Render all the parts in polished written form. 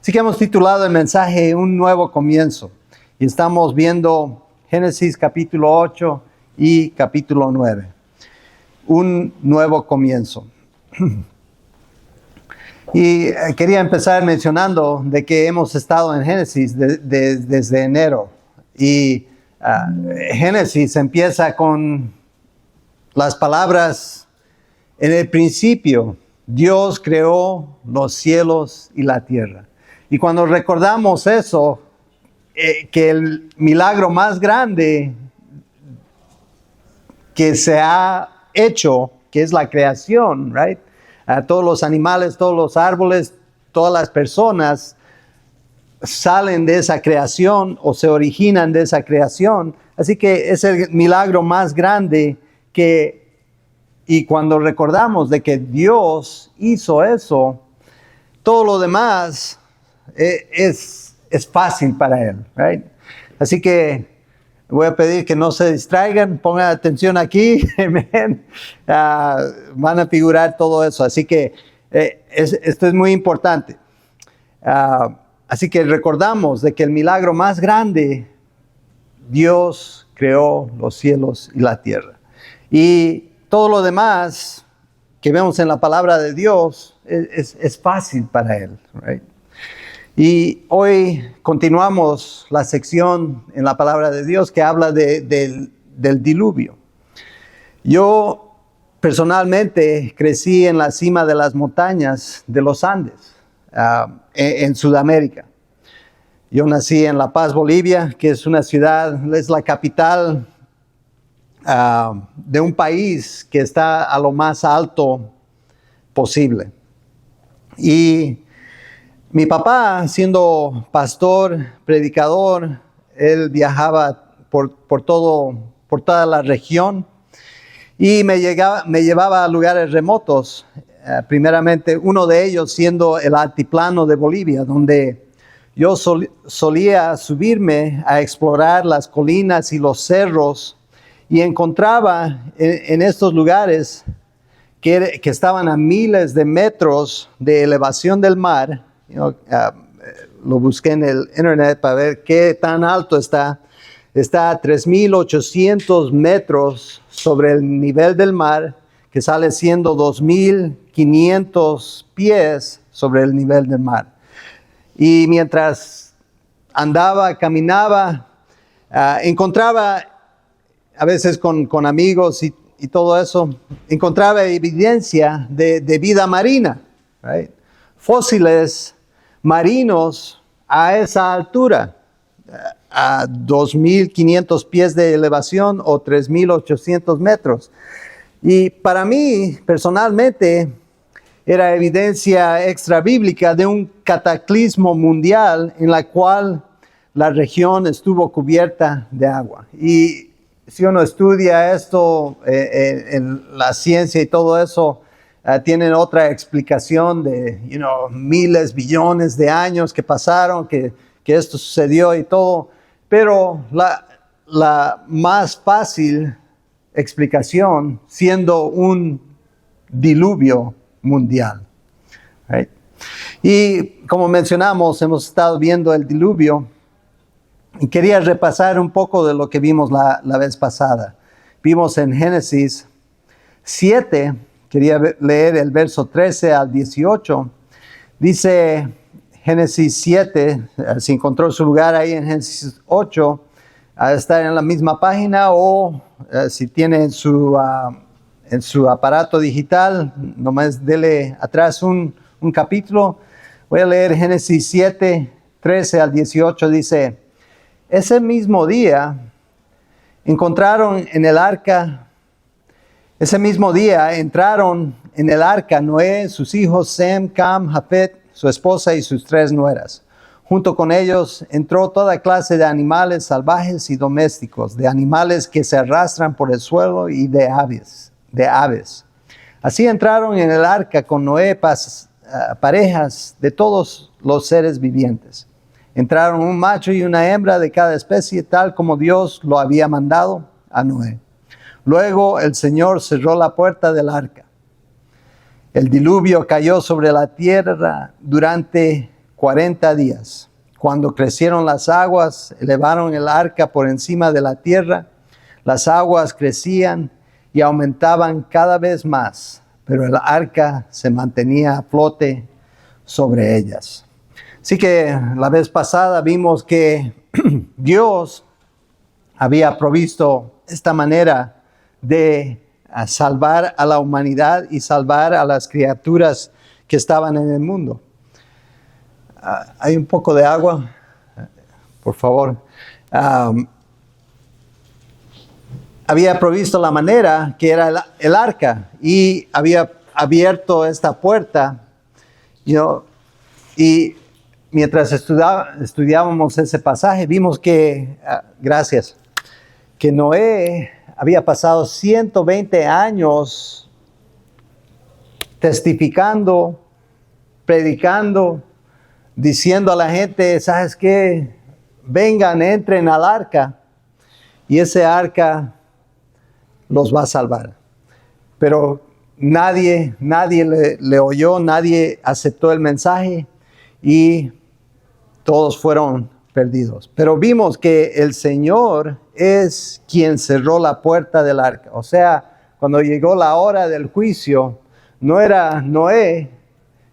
Así que hemos titulado el mensaje Un Nuevo Comienzo y estamos viendo Génesis capítulo 8 y capítulo 9. Un nuevo comienzo. Y quería empezar mencionando de que hemos estado en Génesis desde enero. Y Génesis empieza con las palabras: en el principio Dios creó los cielos y la tierra. Y cuando recordamos eso, que el milagro más grande que se ha hecho, que es la creación, right? Todos los animales, todos los árboles, todas las personas salen de esa creación o se originan de esa creación. Así que es el milagro más grande y cuando recordamos de que Dios hizo eso, todo lo demás es fácil para Él, right? Así que voy a pedir que no se distraigan, pongan atención aquí, van a figurar todo eso. Así que esto es muy importante. Así que recordamos de que el milagro más grande, Dios creó los cielos y la tierra. Y todo lo demás que vemos en la palabra de Dios es fácil para Él, right? Y hoy continuamos la sección en la palabra de Dios que habla del diluvio. Yo personalmente crecí en la cima de las montañas de los Andes, en Sudamérica. Yo nací en La Paz, Bolivia, que es una ciudad, es la capital de un país que está a lo más alto posible. Y mi papá, siendo pastor, predicador, él viajaba por toda la región y me llevaba a lugares remotos, primeramente uno de ellos siendo el altiplano de Bolivia, donde yo solía subirme a explorar las colinas y los cerros y encontraba en estos lugares que estaban a miles de metros de elevación del mar. Lo busqué en el internet para ver qué tan alto está. Está a 3,800 metros sobre el nivel del mar, que sale siendo 2,500 pies sobre el nivel del mar. Y mientras andaba, caminaba, encontraba, a veces con amigos y todo eso, encontraba evidencia de vida marina, right? Fósiles marinos a esa altura, a 2,500 pies de elevación o 3,800 metros. Y para mí, personalmente, era evidencia extra bíblica de un cataclismo mundial en la cual la región estuvo cubierta de agua. Y si uno estudia esto en la ciencia y todo eso, tienen otra explicación de miles, billones de años que pasaron, que esto sucedió y todo. Pero la más fácil explicación siendo un diluvio mundial, right? Y como mencionamos, hemos estado viendo el diluvio y quería repasar un poco de lo que vimos la vez pasada. Vimos en Génesis 7, quería leer el verso 13 al 18. Dice Génesis 7, si encontró su lugar ahí en Génesis 8, está en la misma página o si tiene en su aparato digital, nomás dele atrás un capítulo. Voy a leer Génesis 7, 13 al 18, dice: ese mismo día entraron en el arca Noé, sus hijos Sem, Cam, Jafet, su esposa y sus 3 nueras. Junto con ellos entró toda clase de animales salvajes y domésticos, de animales que se arrastran por el suelo y de aves. Así entraron en el arca con Noé parejas de todos los seres vivientes. Entraron un macho y una hembra de cada especie, tal como Dios lo había mandado a Noé. Luego el Señor cerró la puerta del arca. El diluvio cayó sobre la tierra durante 40 días. Cuando crecieron las aguas, elevaron el arca por encima de la tierra. Las aguas crecían y aumentaban cada vez más, pero el arca se mantenía a flote sobre ellas. Así que la vez pasada vimos que Dios había provisto esta manera de salvar a la humanidad y salvar a las criaturas que estaban en el mundo. Hay un poco de agua, por favor. Había provisto la manera que era el arca y había abierto esta puerta, y mientras estudiábamos ese pasaje, vimos que, que Noé había pasado 120 años testificando, predicando, diciendo a la gente, ¿sabes qué? Vengan, entren al arca, y ese arca los va a salvar. Pero nadie le oyó, nadie aceptó el mensaje, y todos fueron perdidos. Pero vimos que el Señor es quien cerró la puerta del arca. O sea, cuando llegó la hora del juicio, no era Noé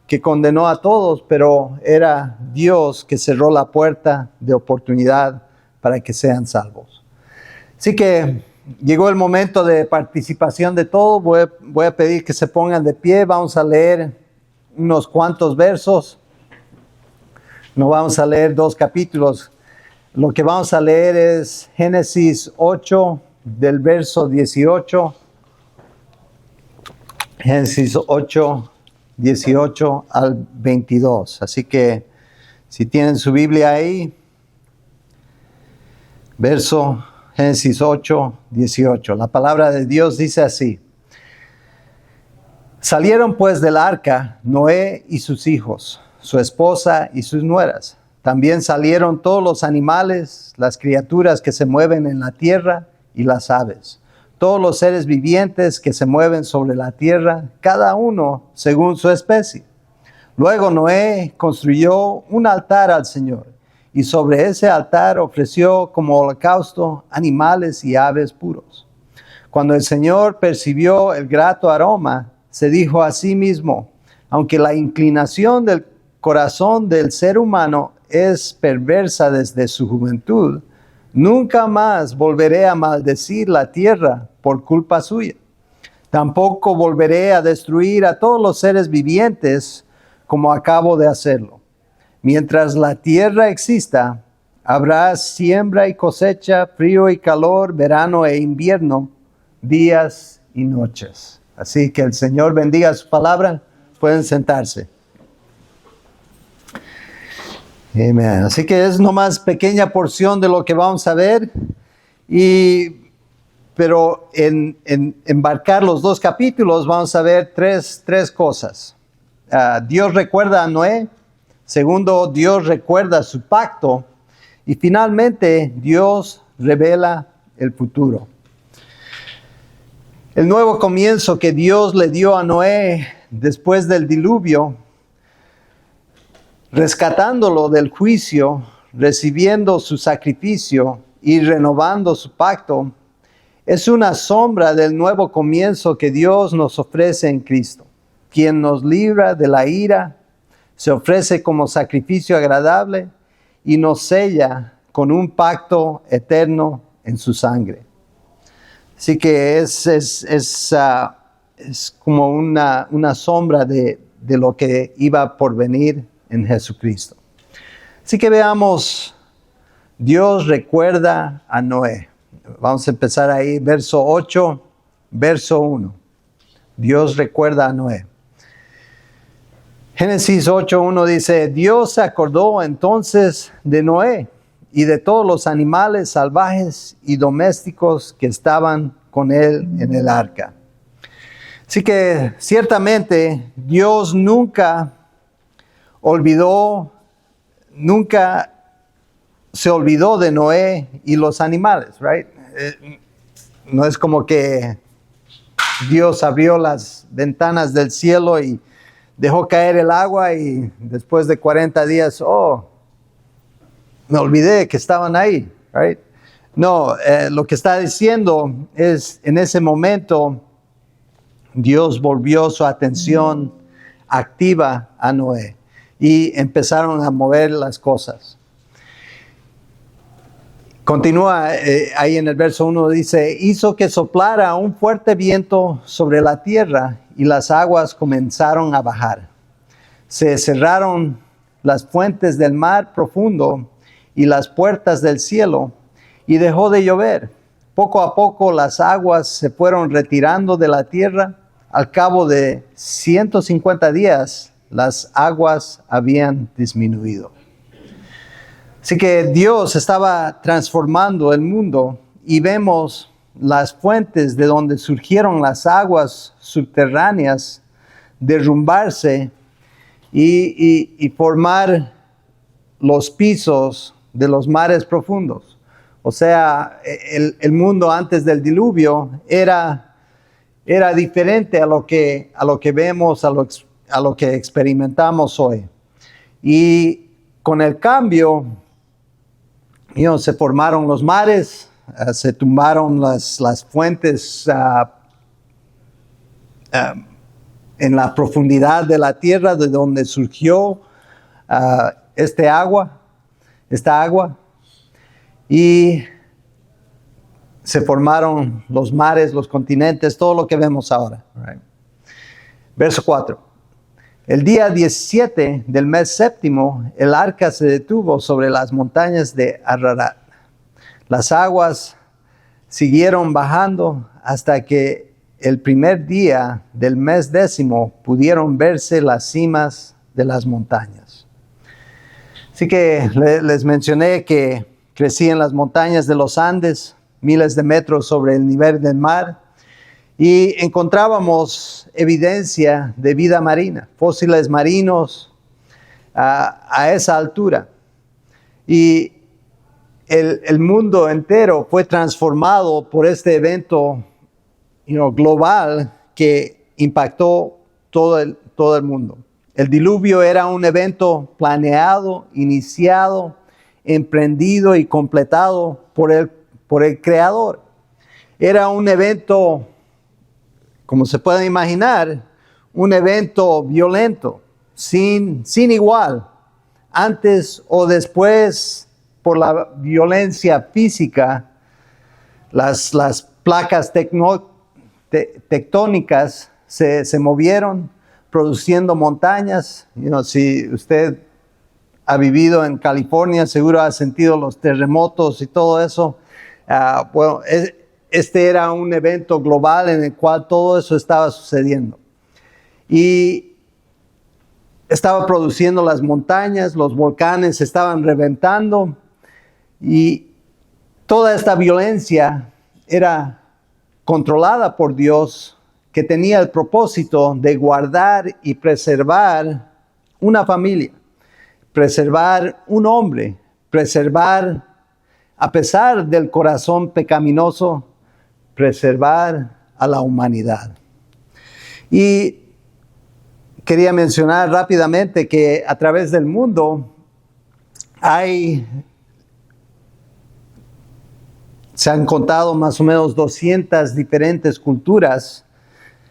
que condenó a todos, pero era Dios que cerró la puerta de oportunidad para que sean salvos. Así que llegó el momento de participación de todos. Voy a pedir que se pongan de pie. Vamos a leer unos cuantos versos. No vamos a leer 2 capítulos. Lo que vamos a leer es Génesis 8, del verso 18. Génesis 8, 18 al 22. Así que si tienen su Biblia ahí, verso Génesis 8, 18. La palabra de Dios dice así: Salieron pues del arca Noé y sus hijos, su esposa y sus nueras. También salieron todos los animales, las criaturas que se mueven en la tierra y las aves, todos los seres vivientes que se mueven sobre la tierra, cada uno según su especie. Luego Noé construyó un altar al Señor, y sobre ese altar ofreció como holocausto animales y aves puros. Cuando el Señor percibió el grato aroma, se dijo a sí mismo: aunque la inclinación del corazón del ser humano es perversa desde su juventud, nunca más volveré a maldecir la tierra por culpa suya. Tampoco volveré a destruir a todos los seres vivientes como acabo de hacerlo. Mientras la tierra exista, habrá siembra y cosecha, frío y calor, verano e invierno, días y noches. Así que el Señor bendiga su palabra. Pueden sentarse. Amén. Así que es nomás pequeña porción de lo que vamos a ver. Pero en embarcar los 2 capítulos vamos a ver tres cosas. Dios recuerda a Noé. Segundo, Dios recuerda su pacto. Y finalmente, Dios revela el futuro. El nuevo comienzo que Dios le dio a Noé después del diluvio, rescatándolo del juicio, recibiendo su sacrificio y renovando su pacto, es una sombra del nuevo comienzo que Dios nos ofrece en Cristo, quien nos libra de la ira, se ofrece como sacrificio agradable y nos sella con un pacto eterno en su sangre. Así que es como una sombra de lo que iba por venir en Jesucristo. Así que veamos, Dios recuerda a Noé. Vamos a empezar ahí, verso 8, verso 1. Dios recuerda a Noé. Génesis 8:1 dice: Dios se acordó entonces de Noé y de todos los animales salvajes y domésticos que estaban con él en el arca. Así que ciertamente Dios nunca se olvidó de Noé y los animales, right? No es como que Dios abrió las ventanas del cielo y dejó caer el agua y después de 40 días, me olvidé que estaban ahí, right? No, lo que está diciendo es, en ese momento, Dios volvió su atención activa a Noé y empezaron a mover las cosas. Continúa ahí en el verso 1, dice, hizo que soplara un fuerte viento sobre la tierra y las aguas comenzaron a bajar. Se cerraron las fuentes del mar profundo y las puertas del cielo y dejó de llover. Poco a poco las aguas se fueron retirando de la tierra. Al cabo de 150 días, las aguas habían disminuido. Así que Dios estaba transformando el mundo y vemos las fuentes de donde surgieron las aguas subterráneas derrumbarse y formar los pisos de los mares profundos. O sea, el mundo antes del diluvio era diferente a lo que vemos, a lo que experimentamos hoy. Y con el cambio, se formaron los mares, se tumbaron las fuentes en la profundidad de la tierra, de donde surgió esta agua, y se formaron los mares, los continentes, todo lo que vemos ahora. Right? Verso 4. El día 17 del mes séptimo, el arca se detuvo sobre las montañas de Ararat. Las aguas siguieron bajando hasta que el primer día del mes décimo pudieron verse las cimas de las montañas. Así que les mencioné que crecí en las montañas de los Andes, miles de metros sobre el nivel del mar, y encontrábamos evidencia de vida marina, fósiles marinos a esa altura. Y el mundo entero fue transformado por este evento global que impactó todo el mundo. El diluvio era un evento planeado, iniciado, emprendido y completado por el Creador. Era un evento, como se puede imaginar, un evento violento, sin igual, antes o después, por la violencia física, las placas tectónicas se movieron, produciendo montañas. Si usted ha vivido en California, seguro ha sentido los terremotos y todo eso. Este era un evento global en el cual todo eso estaba sucediendo. Y estaba produciendo las montañas, los volcanes estaban reventando. Y toda esta violencia era controlada por Dios, que tenía el propósito de guardar y preservar una familia, preservar un hombre, preservar, a pesar del corazón pecaminoso, preservar a la humanidad. Y quería mencionar rápidamente que a través del mundo se han contado más o menos 200 diferentes culturas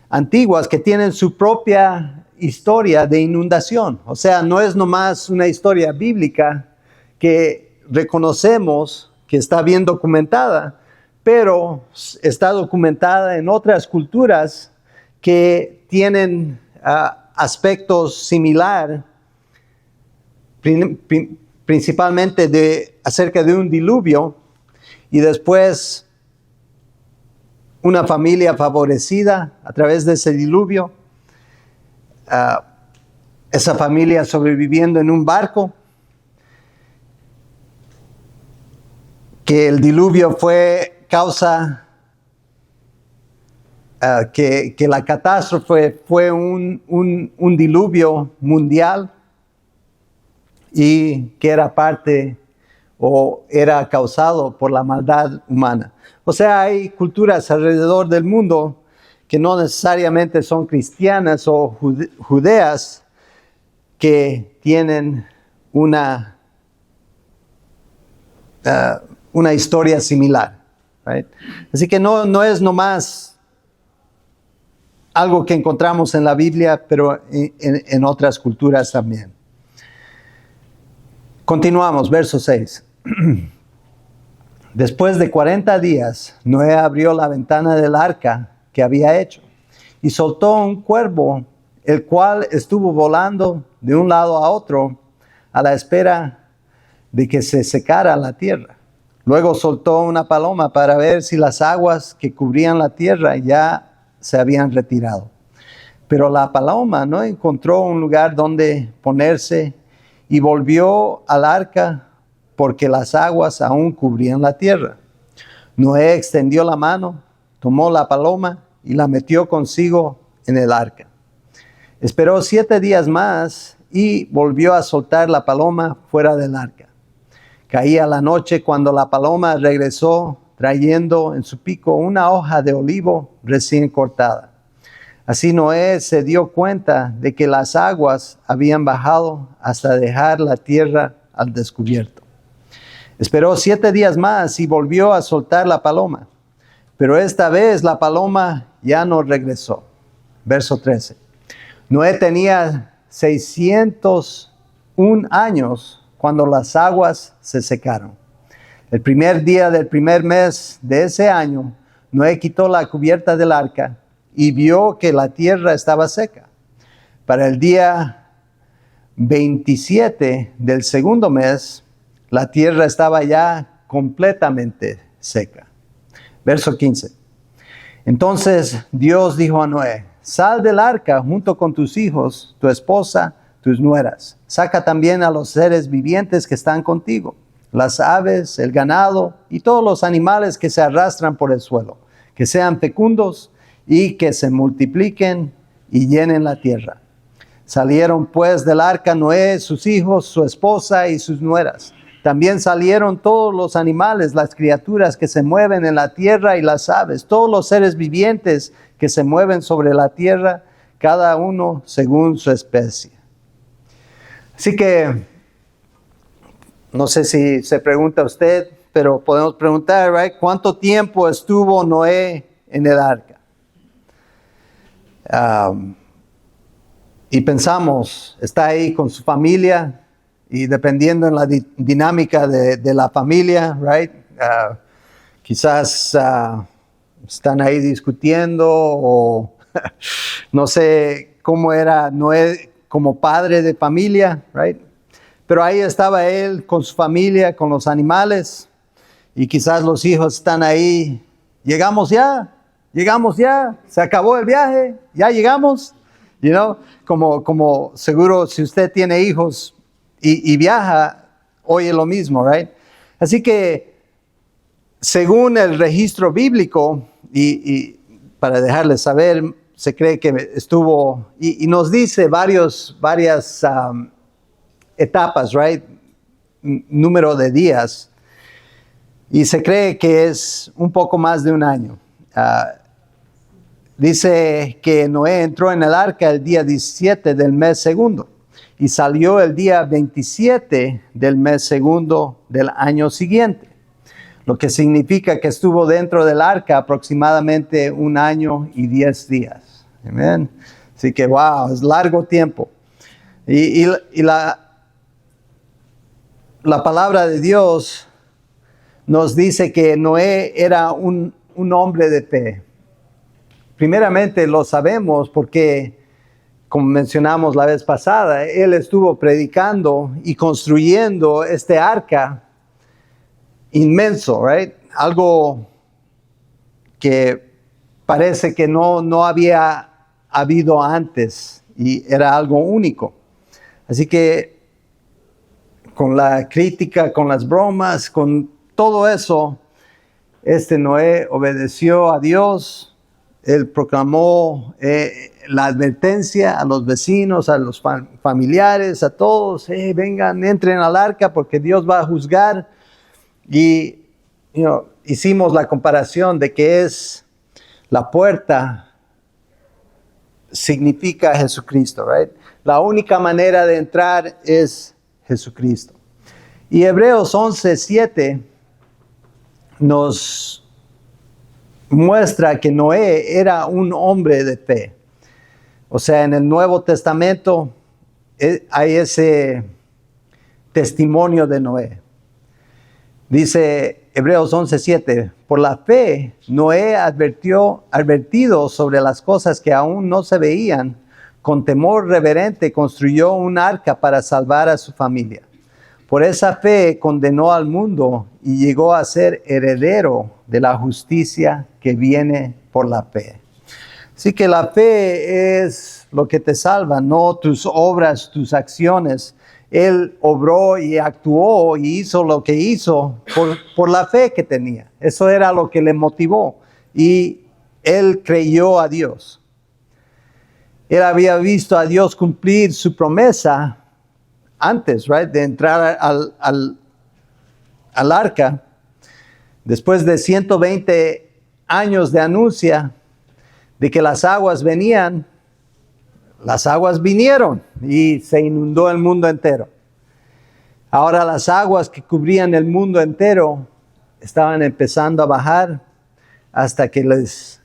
antiguas que tienen su propia historia de inundación. O sea, no es nomás una historia bíblica que reconocemos que está bien documentada, pero está documentada en otras culturas que tienen aspectos similares, principalmente acerca de un diluvio y después una familia favorecida a través de ese diluvio, esa familia sobreviviendo en un barco, que el diluvio fue causa, que la catástrofe fue un diluvio mundial y que era parte o era causado por la maldad humana. O sea, hay culturas alrededor del mundo que no necesariamente son cristianas o judeas que tienen una historia similar. Right? Así que no es nomás algo que encontramos en la Biblia, pero en otras culturas también. Continuamos, verso 6. Después de 40 días, Noé abrió la ventana del arca que había hecho y soltó un cuervo, el cual estuvo volando de un lado a otro a la espera de que se secara la tierra. Luego soltó una paloma para ver si las aguas que cubrían la tierra ya se habían retirado. Pero la paloma no encontró un lugar donde ponerse y volvió al arca porque las aguas aún cubrían la tierra. Noé extendió la mano, tomó la paloma y la metió consigo en el arca. Esperó 7 días más y volvió a soltar la paloma fuera del arca. Caía la noche cuando la paloma regresó trayendo en su pico una hoja de olivo recién cortada. Así Noé se dio cuenta de que las aguas habían bajado hasta dejar la tierra al descubierto. Esperó 7 días más y volvió a soltar la paloma. Pero esta vez la paloma ya no regresó. Verso 13. Noé tenía 601 años cuando las aguas se secaron. El primer día del primer mes de ese año, Noé quitó la cubierta del arca y vio que la tierra estaba seca. Para el día 27 del segundo mes, la tierra estaba ya completamente seca. Verso 15. Entonces Dios dijo a Noé: sal del arca junto con tus hijos, tu esposa, tus nueras. Saca también a los seres vivientes que están contigo, las aves, el ganado y todos los animales que se arrastran por el suelo, que sean fecundos y que se multipliquen y llenen la tierra. Salieron pues del arca Noé, sus hijos, su esposa y sus nueras. También salieron todos los animales, las criaturas que se mueven en la tierra y las aves, todos los seres vivientes que se mueven sobre la tierra, cada uno según su especie. Así que, no sé si se pregunta usted, pero podemos preguntar, right? ¿Cuánto tiempo estuvo Noé en el arca? Y pensamos, está ahí con su familia, y dependiendo en la dinámica de la familia, right? Quizás están ahí discutiendo o no sé cómo era Noé como padre de familia, right? Pero ahí estaba él con su familia, con los animales, y quizás los hijos están ahí. Llegamos ya, se acabó el viaje, ya llegamos, you know, como seguro si usted tiene hijos y viaja, oye lo mismo, right? Así que según el registro bíblico, y para dejarles saber, se cree que estuvo, y nos dice varias etapas, right? Número de días, y se cree que es un poco más de un año. Dice que Noé entró en el arca el día 17 del mes segundo y salió el día 27 del mes segundo del año siguiente, lo que significa que estuvo dentro del arca aproximadamente 1 año y 10 días. Amén. Así que, wow, es largo tiempo. Y la palabra de Dios nos dice que Noé era un hombre de fe. Primeramente lo sabemos porque, como mencionamos la vez pasada, él estuvo predicando y construyendo este arca inmenso, right? Algo que parece que no había habido antes y era algo único. Así que con la crítica, con las bromas, con todo eso, Noé obedeció a Dios. Él proclamó la advertencia a los vecinos, a los familiares, a todos: vengan, entren al arca porque Dios va a juzgar. Y hicimos la comparación de que es la puerta significa Jesucristo, right? La única manera de entrar es Jesucristo. Y Hebreos 11:7 nos muestra que Noé era un hombre de fe. O sea, en el Nuevo Testamento hay ese testimonio de Noé. Dice Hebreos 11:7, por la fe Noé advertido sobre las cosas que aún no se veían, con temor reverente construyó un arca para salvar a su familia. Por esa fe condenó al mundo y llegó a ser heredero de la justicia que viene por la fe. Así que la fe es lo que te salva, no tus obras, tus acciones. Él obró y actuó y hizo lo que hizo por la fe que tenía. Eso era lo que le motivó. Y él creyó a Dios. Él había visto a Dios cumplir su promesa antes, right, de entrar al arca. Después de 120 años de anuncia de que las aguas venían, las aguas vinieron y se inundó el mundo entero. Ahora las aguas que cubrían el mundo entero estaban empezando a bajar hasta que les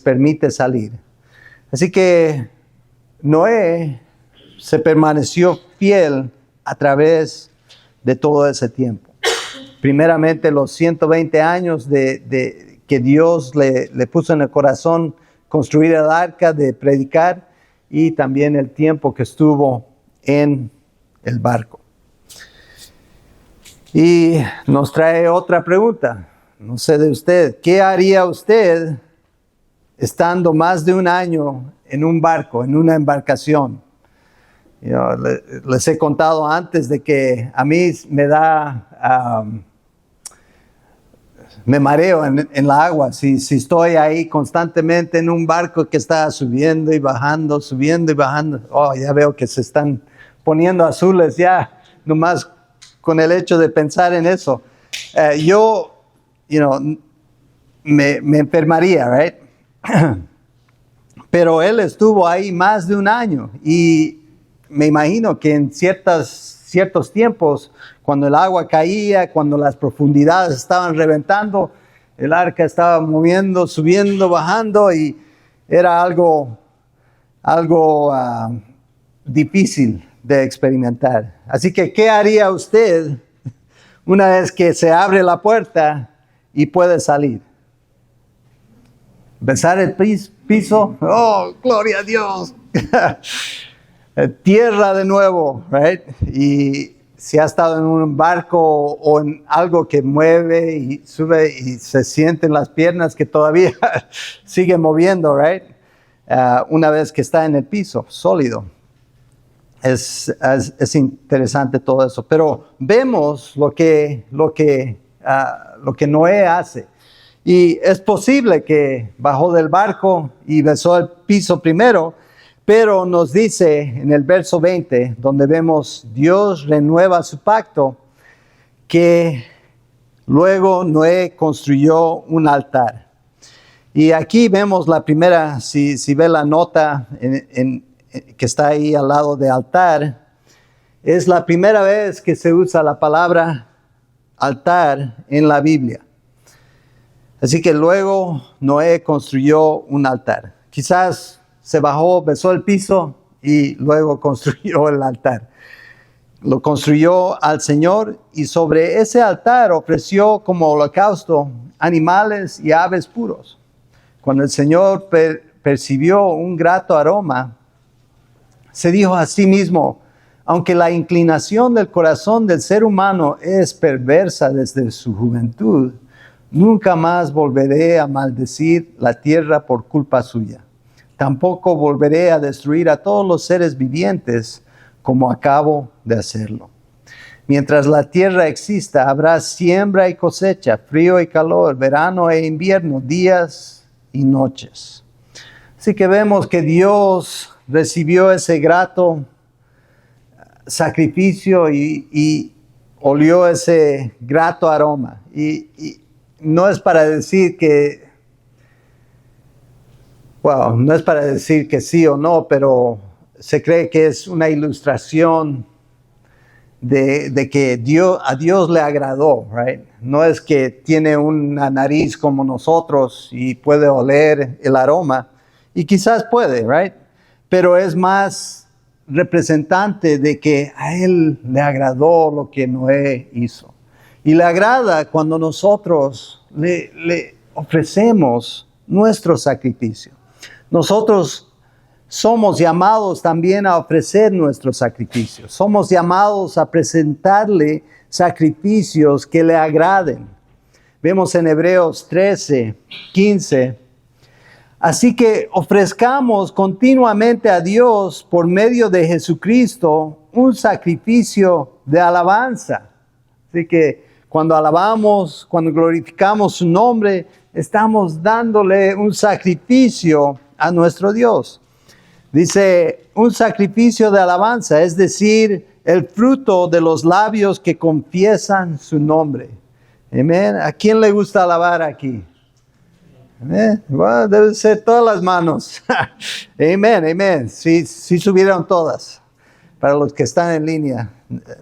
permite salir. Así que Noé se permaneció fiel a través de todo ese tiempo. Primeramente los 120 años de que Dios le puso en el corazón construir el arca, de predicar, y también el tiempo que estuvo en el barco. Y nos trae otra pregunta, no sé de usted, ¿qué haría usted estando más de un año en un barco, en una embarcación? Les he contado antes de que a mí me mareo en la agua. Si estoy ahí constantemente en un barco que está subiendo y bajando, ya veo que se están poniendo azules ya, nomás con el hecho de pensar en eso. Me enfermaría, right? Pero él estuvo ahí más de un año y me imagino que en ciertos tiempos, cuando el agua caía, cuando las profundidades estaban reventando, el arca estaba moviendo, subiendo, bajando, y era algo difícil de experimentar. Así que, ¿qué haría usted una vez que se abre la puerta y puede salir? ¿Besar el piso? ¡Oh, gloria a Dios! Tierra de nuevo, right? Y si ha estado en un barco o en algo que mueve y sube y se sienten las piernas que todavía sigue moviendo, right? Una vez que está en el piso, sólido. Es interesante todo eso. Pero vemos lo que Noé hace. Y es posible que bajó del barco y besó el piso primero, pero nos dice en el verso 20, donde vemos Dios renueva su pacto, que luego Noé construyó un altar. Y aquí vemos la primera, si ve la nota que está ahí al lado de altar, es la primera vez que se usa la palabra altar en la Biblia. Así que luego Noé construyó un altar. Quizás se bajó, besó el piso y luego construyó el altar. Lo construyó al Señor y sobre ese altar ofreció como holocausto animales y aves puros. Cuando el Señor percibió un grato aroma, se dijo a sí mismo, aunque la inclinación del corazón del ser humano es perversa desde su juventud, nunca más volveré a maldecir la tierra por culpa suya. Tampoco volveré a destruir a todos los seres vivientes como acabo de hacerlo. Mientras la tierra exista, habrá siembra y cosecha, frío y calor, verano e invierno, días y noches. Así que vemos que Dios recibió ese grato sacrificio y olió ese grato aroma. Y no es para decir que Wow, no es para decir que sí o no, pero se cree que es una ilustración de que a Dios le agradó, right? No es que tiene una nariz como nosotros y puede oler el aroma, y quizás puede, right? Pero es más representante de que a Él le agradó lo que Noé hizo. Y le agrada cuando nosotros le ofrecemos nuestro sacrificio. Nosotros somos llamados también a ofrecer nuestros sacrificios. Somos llamados a presentarle sacrificios que le agraden. Vemos en Hebreos 13, 15. Así que ofrezcamos continuamente a Dios por medio de Jesucristo un sacrificio de alabanza. Así que cuando alabamos, cuando glorificamos su nombre, estamos dándole un sacrificio a nuestro Dios. Dice, un sacrificio de alabanza, es decir, el fruto de los labios que confiesan su nombre. Amén. ¿A quién le gusta alabar aquí? Amén. Bueno, deben ser todas las manos. Amén, amén. Sí subieron todas. Para los que están en línea,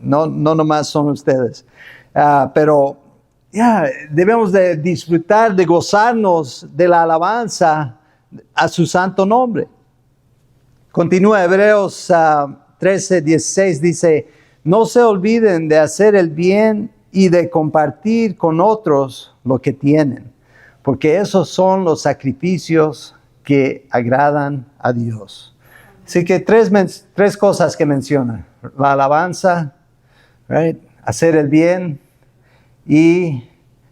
no nomás son ustedes. Pero debemos de disfrutar, de gozarnos de la alabanza a su santo nombre. Continúa Hebreos 13, 16, dice, no se olviden de hacer el bien y de compartir con otros lo que tienen, porque esos son los sacrificios que agradan a Dios. Así que tres cosas que menciona, la alabanza, right? Hacer el bien y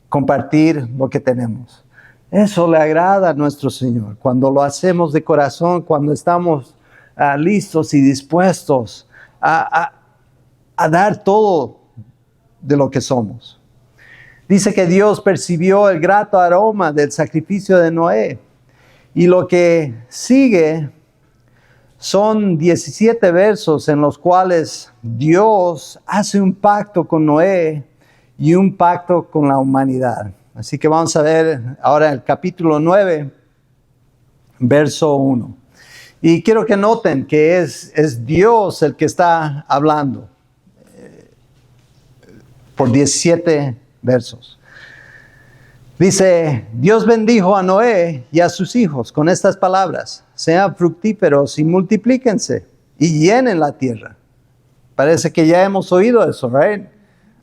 compartir lo que tenemos. Eso le agrada a nuestro Señor, cuando lo hacemos de corazón, cuando estamos listos y dispuestos a dar todo de lo que somos. Dice que Dios percibió el grato aroma del sacrificio de Noé. Y lo que sigue son 17 versos en los cuales Dios hace un pacto con Noé y un pacto con la humanidad. Así que vamos a ver ahora el capítulo 9, verso 1. Y quiero que noten que es Dios el que está hablando por 17 versos. Dice, Dios bendijo a Noé y a sus hijos con estas palabras: sean fructíferos y multiplíquense y llenen la tierra. Parece que ya hemos oído eso, right?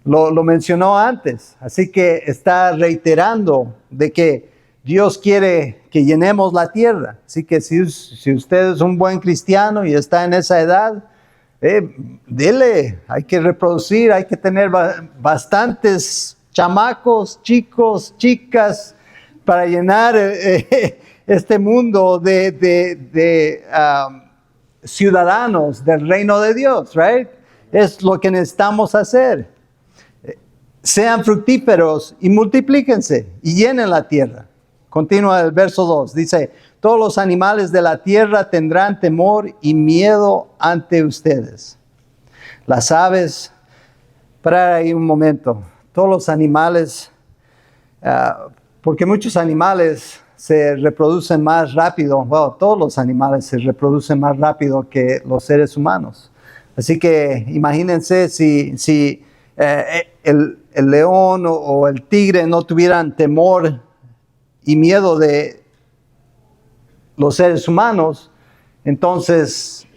Lo mencionó antes, así que está reiterando de que Dios quiere que llenemos la tierra. Así que si usted es un buen cristiano y está en esa edad, dele, hay que reproducir, hay que tener bastantes chamacos, chicos, chicas, para llenar este mundo de ciudadanos del reino de Dios, right? Es lo que necesitamos hacer. Sean fructíferos y multiplíquense y llenen la tierra. Continúa el verso 2, dice, todos los animales de la tierra tendrán temor y miedo ante ustedes. Las aves, para ahí un momento, todos los animales, porque muchos animales se reproducen más rápido, bueno, todos los animales se reproducen más rápido que los seres humanos. Así que imagínense si el león o el tigre no tuvieran temor y miedo de los seres humanos, entonces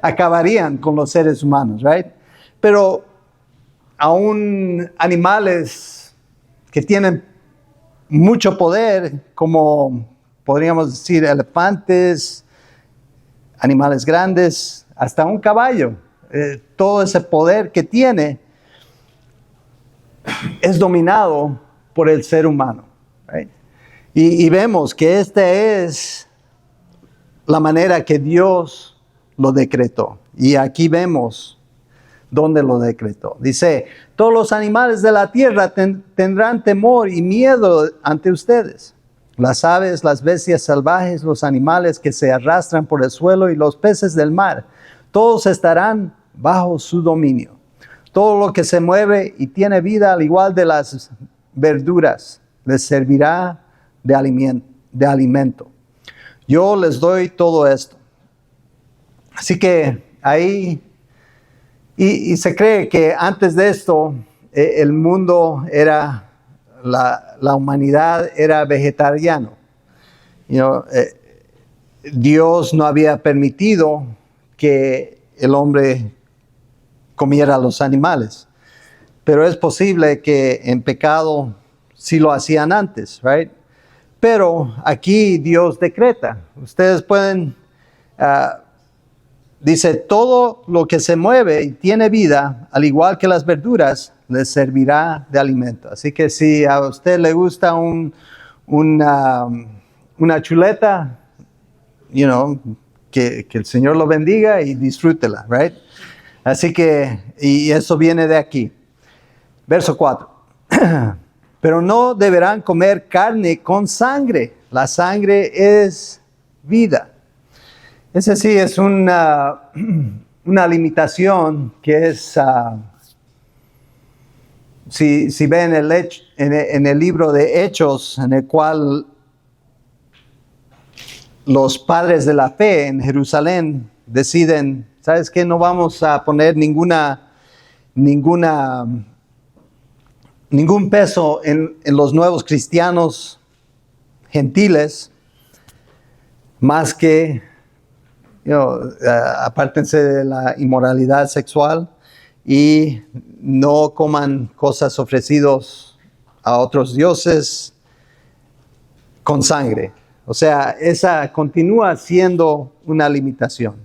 acabarían con los seres humanos, right? Pero aún animales que tienen mucho poder, como podríamos decir elefantes, animales grandes, hasta un caballo, todo ese poder que tiene es dominado por el ser humano. Right? Y vemos que esta es la manera que Dios lo decretó. Y aquí vemos dónde lo decretó. Dice, todos los animales de la tierra tendrán temor y miedo ante ustedes. Las aves, las bestias salvajes, los animales que se arrastran por el suelo y los peces del mar, todos estarán bajo su dominio. Todo lo que se mueve y tiene vida, al igual de las verduras, les servirá de alimento. Yo les doy todo esto. Así que ahí, y se cree que antes de esto, el mundo era, la humanidad era vegetariano. Dios no había permitido que el hombre comiera los animales. Pero es posible que en pecado sí lo hacían antes, right? Pero aquí Dios decreta. Ustedes pueden, dice, todo lo que se mueve y tiene vida, al igual que las verduras, les servirá de alimento. Así que si a usted le gusta una chuleta, que el Señor lo bendiga y disfrútela, right? Así que, y eso viene de aquí. Verso 4. Pero no deberán comer carne con sangre. La sangre es vida. Ese sí es una limitación que es, si ven en el libro de Hechos, en el cual los padres de la fe en Jerusalén deciden, ¿sabes qué? No vamos a poner ningún peso en los nuevos cristianos gentiles, más que, apártense de la inmoralidad sexual y no coman cosas ofrecidas a otros dioses con sangre. O sea, esa continúa siendo una limitación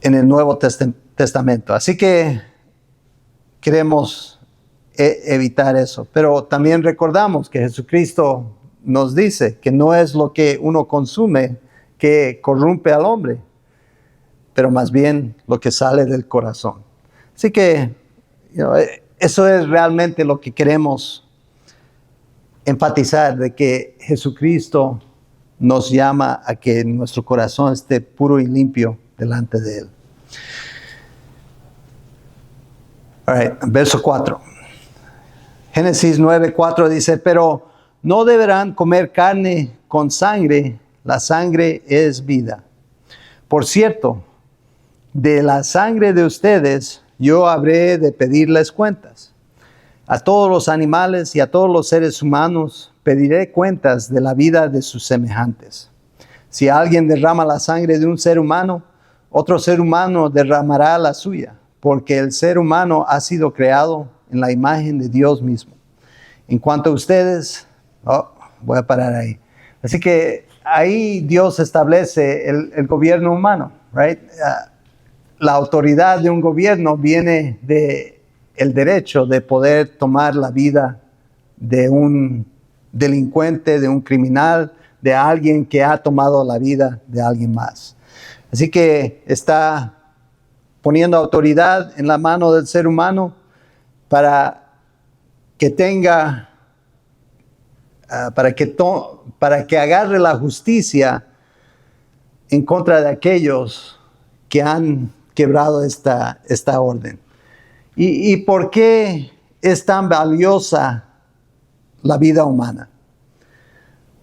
en el Nuevo Testamento. Así que queremos evitar eso. Pero también recordamos que Jesucristo nos dice que no es lo que uno consume que corrompe al hombre, pero más bien lo que sale del corazón. Así que eso es realmente lo que queremos enfatizar, de que Jesucristo nos llama a que nuestro corazón esté puro y limpio delante de Él. All right, verso 4. Génesis 9:4 dice, pero no deberán comer carne con sangre, la sangre es vida. Por cierto, de la sangre de ustedes yo habré de pedirles cuentas. A todos los animales y a todos los seres humanos pediré cuentas de la vida de sus semejantes. Si alguien derrama la sangre de un ser humano, otro ser humano derramará la suya, porque el ser humano ha sido creado en la imagen de Dios mismo. En cuanto a ustedes, voy a parar ahí. Así que ahí Dios establece el gobierno humano, right? La autoridad de un gobierno viene de el derecho de poder tomar la vida de un delincuente, de un criminal, de alguien que ha tomado la vida de alguien más. Así que está poniendo autoridad en la mano del ser humano para que tenga, para que agarre la justicia en contra de aquellos que han quebrado esta orden. ¿Y por qué es tan valiosa la vida humana?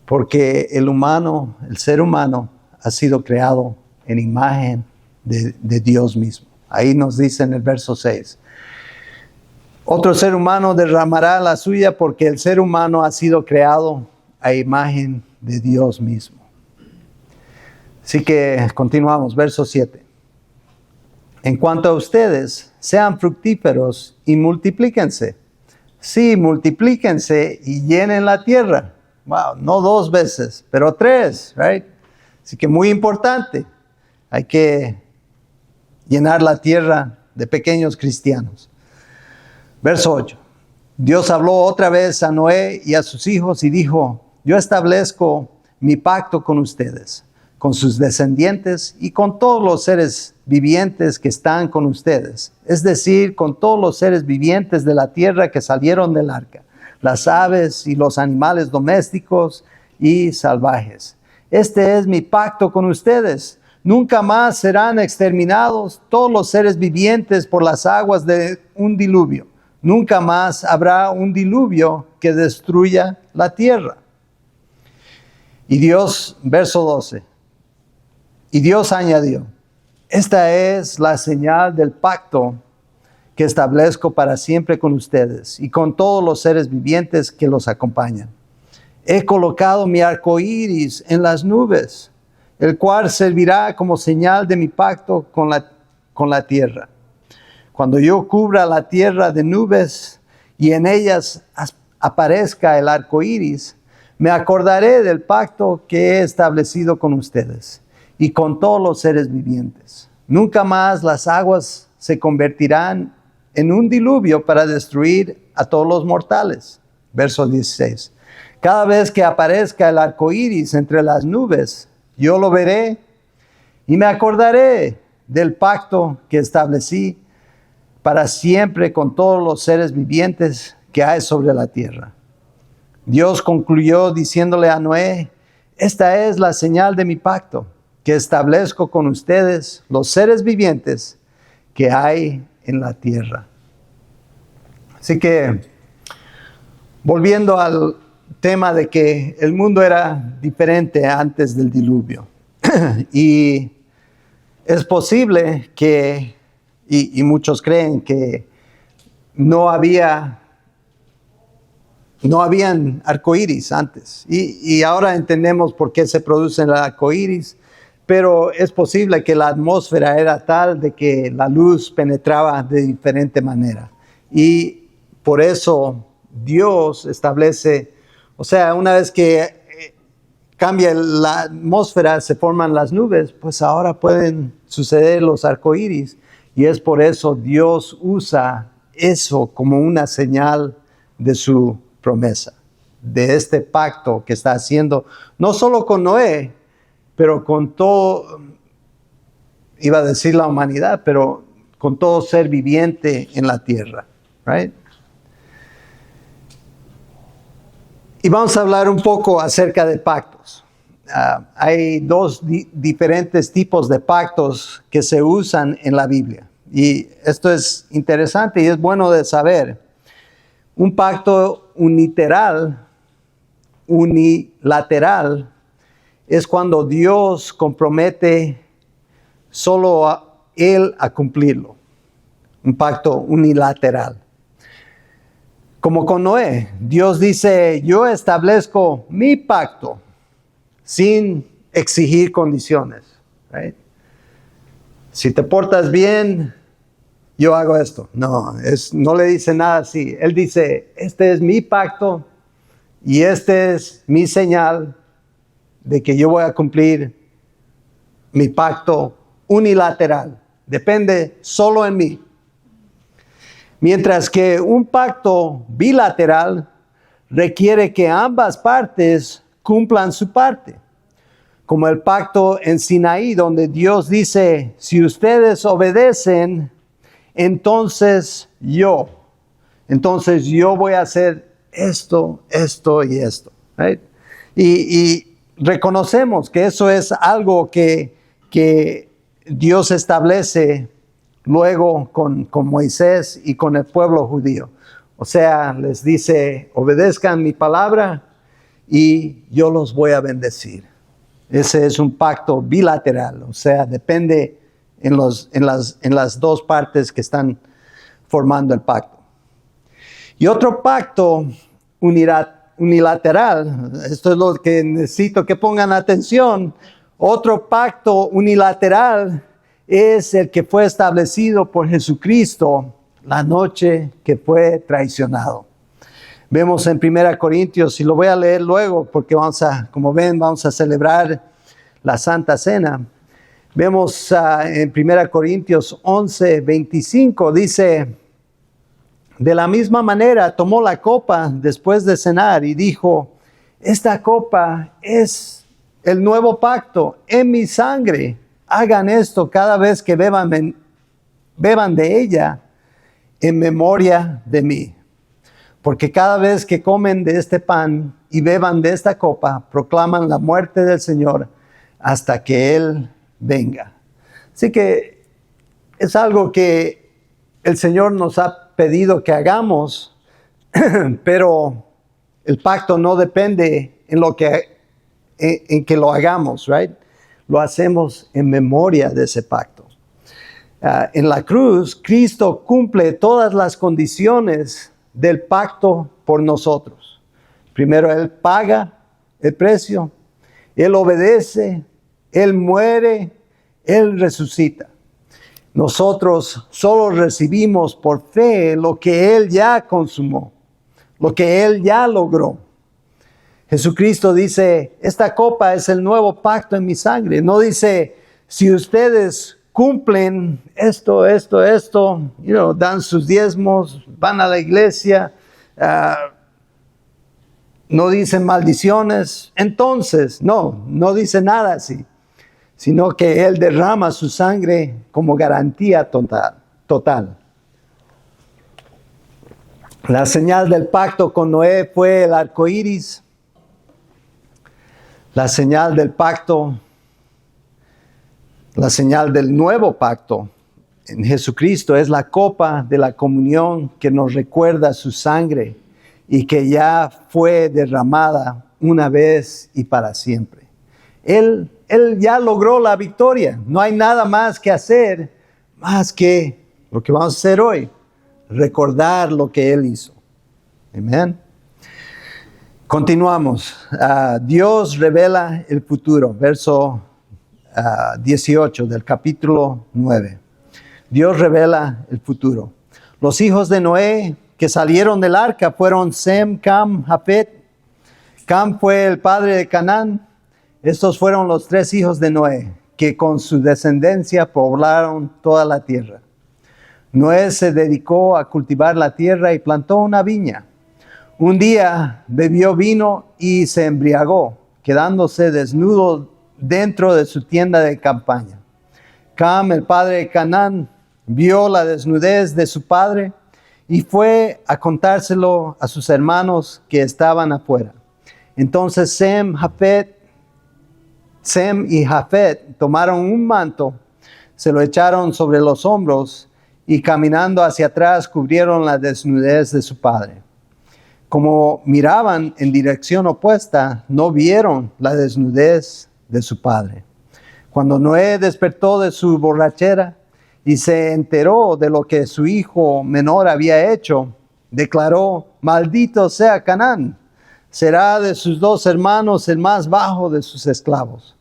Porque el ser humano, ha sido creado en imagen de Dios mismo. Ahí nos dice en el verso 6. Otro ser humano derramará la suya porque el ser humano ha sido creado a imagen de Dios mismo. Así que continuamos, verso 7. En cuanto a ustedes, sean fructíferos y multiplíquense. Sí, multiplíquense y llenen la tierra. Wow, no 2 veces, pero 3, right? Así que muy importante. Hay que llenar la tierra de pequeños cristianos. Verso 8. Dios habló otra vez a Noé y a sus hijos y dijo, yo establezco mi pacto con ustedes, con sus descendientes y con todos los seres vivientes que están con ustedes, es decir, con todos los seres vivientes de la tierra que salieron del arca, las aves y los animales domésticos y salvajes. Este es mi pacto con ustedes. Nunca más serán exterminados todos los seres vivientes por las aguas de un diluvio. Nunca más habrá un diluvio que destruya la tierra. Y Dios, verso 12, y Dios añadió, esta es la señal del pacto que establezco para siempre con ustedes y con todos los seres vivientes que los acompañan. He colocado mi arco iris en las nubes, el cual servirá como señal de mi pacto con la tierra. Cuando yo cubra la tierra de nubes y en ellas aparezca el arco iris, me acordaré del pacto que he establecido con ustedes y con todos los seres vivientes. Nunca más las aguas se convertirán en un diluvio para destruir a todos los mortales. Verso 16. Cada vez que aparezca el arco iris entre las nubes, yo lo veré y me acordaré del pacto que establecí para siempre con todos los seres vivientes que hay sobre la tierra. Dios concluyó diciéndole a Noé, esta es la señal de mi pacto que establezco con ustedes, los seres vivientes que hay en la tierra. Así que, volviendo al tema de que el mundo era diferente antes del diluvio. Y es posible que, y muchos creen que no habían arcoíris antes. Y ahora entendemos por qué se produce el arcoíris, pero es posible que la atmósfera era tal de que la luz penetraba de diferente manera. Y por eso Dios establece, o sea, una vez que cambia la atmósfera, se forman las nubes, pues ahora pueden suceder los arcoíris. Y es por eso Dios usa eso como una señal de su promesa, de este pacto que está haciendo, no solo con Noé, pero con todo, iba a decir la humanidad, pero con todo ser viviente en la tierra, right? Y vamos a hablar un poco acerca de pactos. Hay dos diferentes tipos de pactos que se usan en la Biblia. Y esto es interesante y es bueno de saber. Un pacto unilateral es cuando Dios compromete solo a Él a cumplirlo. Un pacto unilateral. Como con Noé, Dios dice, yo establezco mi pacto sin exigir condiciones. Right? Si te portas bien, yo hago esto. No le dice nada así. Él dice, este es mi pacto y este es mi señal de que yo voy a cumplir mi pacto unilateral. Depende solo en mí. Mientras que un pacto bilateral requiere que ambas partes cumplan su parte. Como el pacto en Sinaí, donde Dios dice, si ustedes obedecen, entonces yo voy a hacer esto y esto. Right? Y reconocemos que eso es algo que Dios establece luego con Moisés y con el pueblo judío. O sea, les dice, obedezcan mi palabra y yo los voy a bendecir. Ese es un pacto bilateral, o sea, depende en las dos partes que están formando el pacto. Y otro pacto unilateral, esto es lo que necesito que pongan atención, otro pacto unilateral es el que fue establecido por Jesucristo la noche que fue traicionado. Vemos en 1 Corintios, y lo voy a leer luego porque como ven, vamos a celebrar la Santa Cena. Vemos en 1 Corintios 11:25, dice, de la misma manera tomó la copa después de cenar y dijo, esta copa es el nuevo pacto en mi sangre. Hagan esto cada vez que beban de ella en memoria de mí. Porque cada vez que comen de este pan y beban de esta copa, proclaman la muerte del Señor hasta que Él venga. Así que es algo que el Señor nos ha pedido que hagamos, pero el pacto no depende en lo que en que lo hagamos, right? Lo hacemos en memoria de ese pacto. En la cruz, Cristo cumple todas las condiciones del pacto por nosotros. Primero, Él paga el precio, Él obedece, Él muere, Él resucita. Nosotros solo recibimos por fe lo que Él ya consumó, lo que Él ya logró. Jesucristo dice, esta copa es el nuevo pacto en mi sangre. No dice, si ustedes cumplen esto, dan sus diezmos, van a la iglesia, no dicen maldiciones. Entonces, no dice nada así, sino que Él derrama su sangre como garantía total. La señal del pacto con Noé fue el arco iris. La señal del pacto, la señal del nuevo pacto en Jesucristo es la copa de la comunión que nos recuerda su sangre y que ya fue derramada una vez y para siempre. Él ya logró la victoria. No hay nada más que hacer, más que lo que vamos a hacer hoy. Recordar lo que Él hizo. Amén. Continuamos. Dios revela el futuro. Verso 18 del capítulo 9. Dios revela el futuro. Los hijos de Noé que salieron del arca fueron Sem, Cam, Jafet. Cam fue el padre de Canaán. Estos fueron los 3 hijos de Noé, que con su descendencia poblaron toda la tierra. Noé se dedicó a cultivar la tierra y plantó una viña. Un día bebió vino y se embriagó, quedándose desnudo dentro de su tienda de campaña. Cam, el padre de Canaán, vio la desnudez de su padre y fue a contárselo a sus hermanos que estaban afuera. Entonces Sem y Jafet tomaron un manto, se lo echaron sobre los hombros y caminando hacia atrás cubrieron la desnudez de su padre. Como miraban en dirección opuesta, no vieron la desnudez de su padre. Cuando Noé despertó de su borrachera y se enteró de lo que su hijo menor había hecho, declaró: maldito sea Canaán, será de sus 2 hermanos el más bajo de sus esclavos.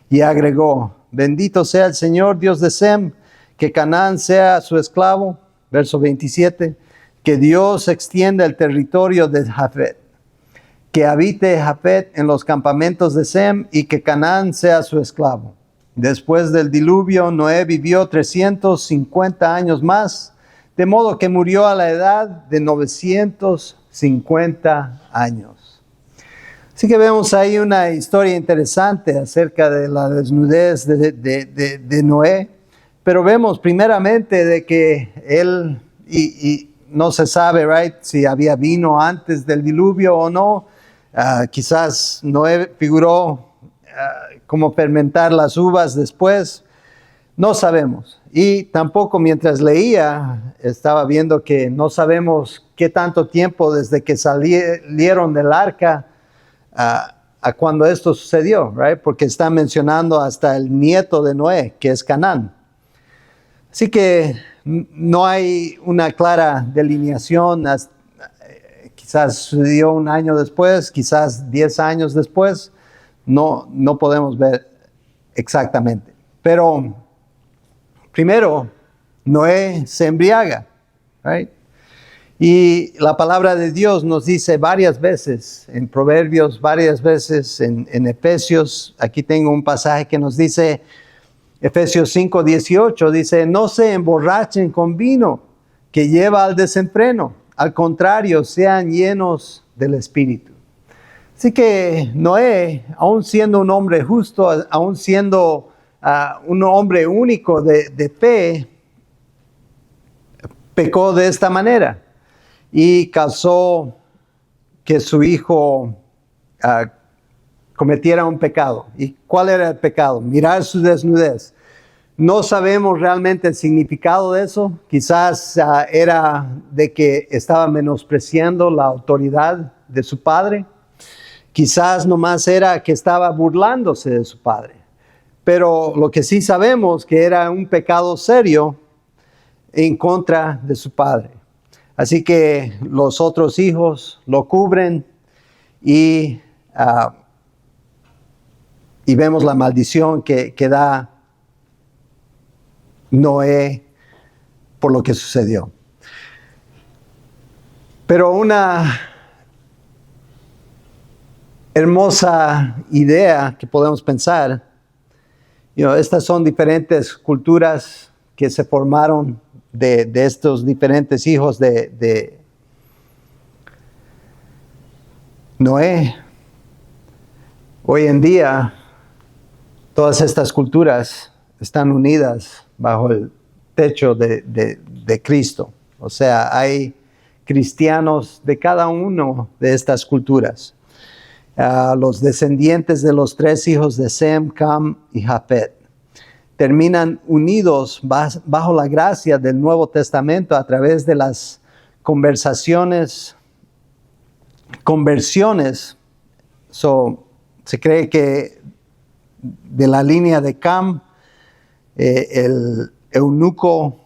Y agregó: bendito sea el Señor Dios de Sem, que Canaán sea su esclavo. Verso 27, que Dios extienda el territorio de Jafet, que habite Jafet en los campamentos de Sem y que Canaán sea su esclavo. Después del diluvio, Noé vivió 350 años más, de modo que murió a la edad de 950 años. Así que vemos ahí una historia interesante acerca de la desnudez de Noé, pero vemos primeramente de que él, y no se sabe, right, si había vino antes del diluvio o no. Quizás Noé figuró cómo fermentar las uvas después. No sabemos. Y tampoco mientras leía, estaba viendo que no sabemos qué tanto tiempo desde que salieron del arca a cuando esto sucedió, right? Porque está mencionando hasta el nieto de Noé, que es Canaán. Así que no hay una clara delineación. Quizás sucedió 1 año después, quizás 10 años después. No podemos ver exactamente. Pero primero, Noé se embriaga, right? Y la palabra de Dios nos dice varias veces, en Proverbios, varias veces en Efesios. Aquí tengo un pasaje que nos dice, Efesios 5:18, dice: no se emborrachen con vino que lleva al desenfreno. Al contrario, sean llenos del Espíritu. Así que Noé, aun siendo un hombre justo, aun siendo un hombre único de fe, pecó de esta manera y causó que su hijo cometiera un pecado. ¿Y cuál era el pecado? Mirar su desnudez. No sabemos realmente el significado de eso. Quizás era de que estaba menospreciando la autoridad de su padre. Quizás nomás era que estaba burlándose de su padre. Pero lo que sí sabemos que era un pecado serio en contra de su padre. Así que los otros hijos lo cubren y vemos la maldición que da Noé por lo que sucedió. Pero una hermosa idea que podemos pensar, estas son diferentes culturas que se formaron de estos diferentes hijos de Noé. Hoy en día, todas estas culturas están unidas bajo el techo de Cristo. O sea, hay cristianos de cada uno de estas culturas. Los descendientes de los 3 hijos de Sem, Cam y Jafet terminan unidos bajo la gracia del Nuevo Testamento a través de las conversiones. Se cree que de la línea de Cam, el eunuco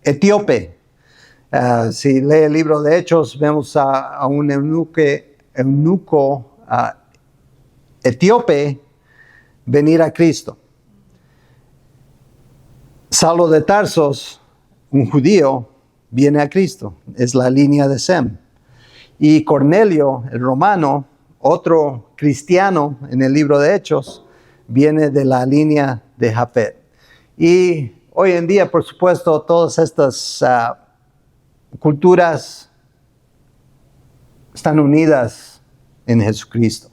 etíope. Si lee el libro de Hechos, vemos a un eunuco etíope venir a Cristo. Saulo de Tarsos, un judío, viene a Cristo. Es la línea de Sem. Y Cornelio, el romano, otro cristiano en el libro de Hechos, viene de la línea de Jafet. Y hoy en día, por supuesto, todas estas culturas están unidas en Jesucristo.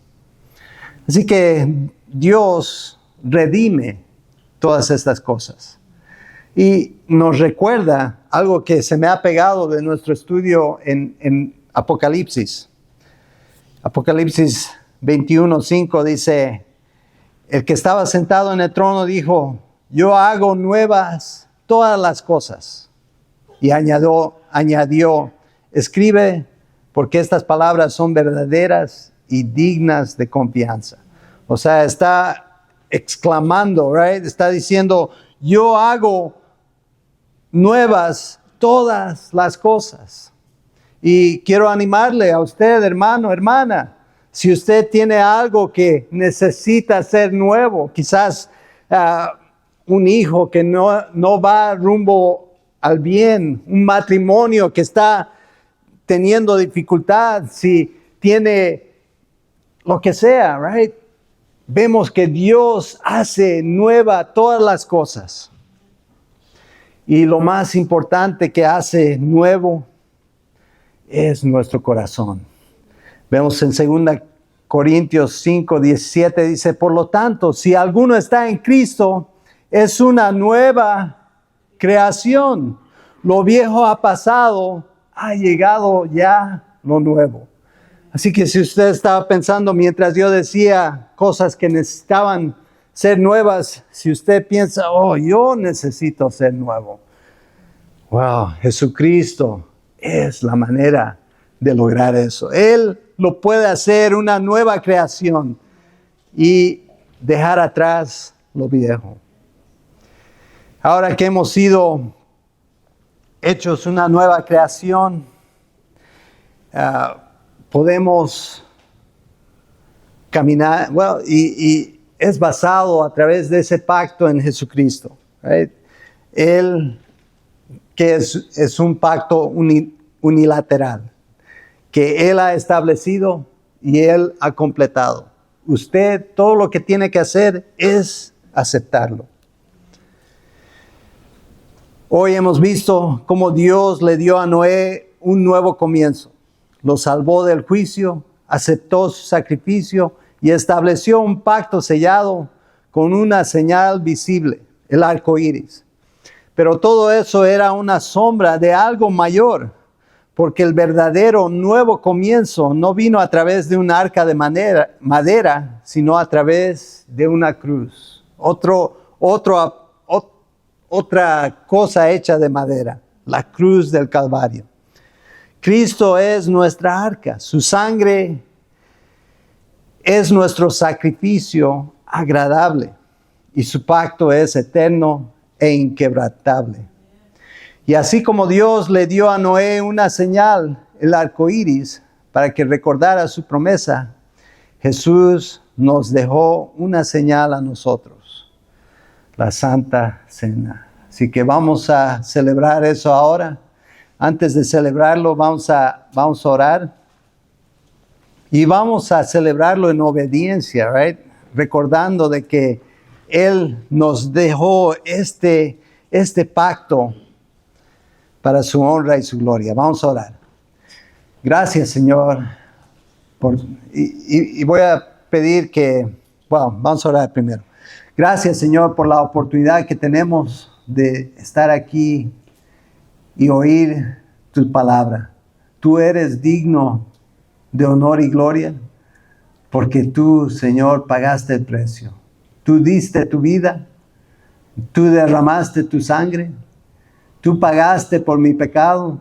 Así que Dios redime todas estas cosas. Y nos recuerda algo que se me ha pegado de nuestro estudio en Apocalipsis. Apocalipsis 21:5 dice, el que estaba sentado en el trono dijo, yo hago nuevas todas las cosas. Y añadió, escribe, porque estas palabras son verdaderas y dignas de confianza. O sea, está exclamando, right? Está diciendo, yo hago nuevas todas las cosas. Y quiero animarle a usted, hermano, hermana, si usted tiene algo que necesita ser nuevo, quizás un hijo que no va rumbo al bien, un matrimonio que está teniendo dificultad, si tiene lo que sea, right? Vemos que Dios hace nueva todas las cosas. Y lo más importante que hace nuevo es nuestro corazón. Vemos en 2 Corintios 5:17 dice, por lo tanto, si alguno está en Cristo, es una nueva creación. Lo viejo ha pasado, ha llegado ya lo nuevo. Así que si usted estaba pensando mientras yo decía cosas que necesitaban ser nuevas, si usted piensa, oh, yo necesito ser nuevo. Wow, Jesucristo es la manera de lograr eso. Él lo puede hacer una nueva creación y dejar atrás lo viejo. Ahora que hemos sido hechos una nueva creación, podemos caminar, y es basado a través de ese pacto en Jesucristo. Right? Él, que es un pacto unilateral, que Él ha establecido y Él ha completado. Usted, todo lo que tiene que hacer es aceptarlo. Hoy hemos visto cómo Dios le dio a Noé un nuevo comienzo. Lo salvó del juicio, aceptó su sacrificio y estableció un pacto sellado con una señal visible, el arco iris. Pero todo eso era una sombra de algo mayor, porque el verdadero nuevo comienzo no vino a través de un arca de madera, sino a través de una cruz. Otra cosa hecha de madera, la cruz del Calvario. Cristo es nuestra arca, su sangre es nuestro sacrificio agradable y su pacto es eterno e inquebrantable. Y así como Dios le dio a Noé una señal, el arco iris, para que recordara su promesa, Jesús nos dejó una señal a nosotros, la Santa Cena. Así que vamos a celebrar eso ahora. Antes de celebrarlo, vamos a orar. Y vamos a celebrarlo en obediencia, right? Recordando de que Él nos dejó este pacto para su honra y su gloria. Vamos a orar. Gracias, Señor. Y voy a pedir vamos a orar primero. Gracias, Señor, por la oportunidad que tenemos de estar aquí y oír tu palabra. Tú eres digno de honor y gloria, porque tú, Señor, pagaste el precio. Tú diste tu vida, tú derramaste tu sangre, tú pagaste por mi pecado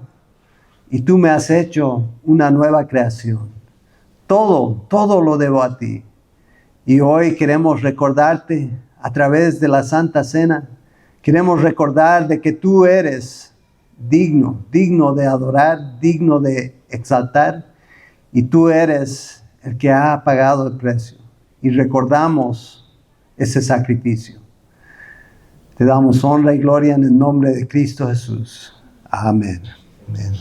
y tú me has hecho una nueva creación. Todo lo debo a ti. Y hoy queremos recordarte a través de la Santa Cena, queremos recordar de que tú eres digno de adorar, digno de exaltar. Y tú eres el que ha pagado el precio. Y recordamos ese sacrificio. Te damos honra y gloria en el nombre de Cristo Jesús. Amén. Amén.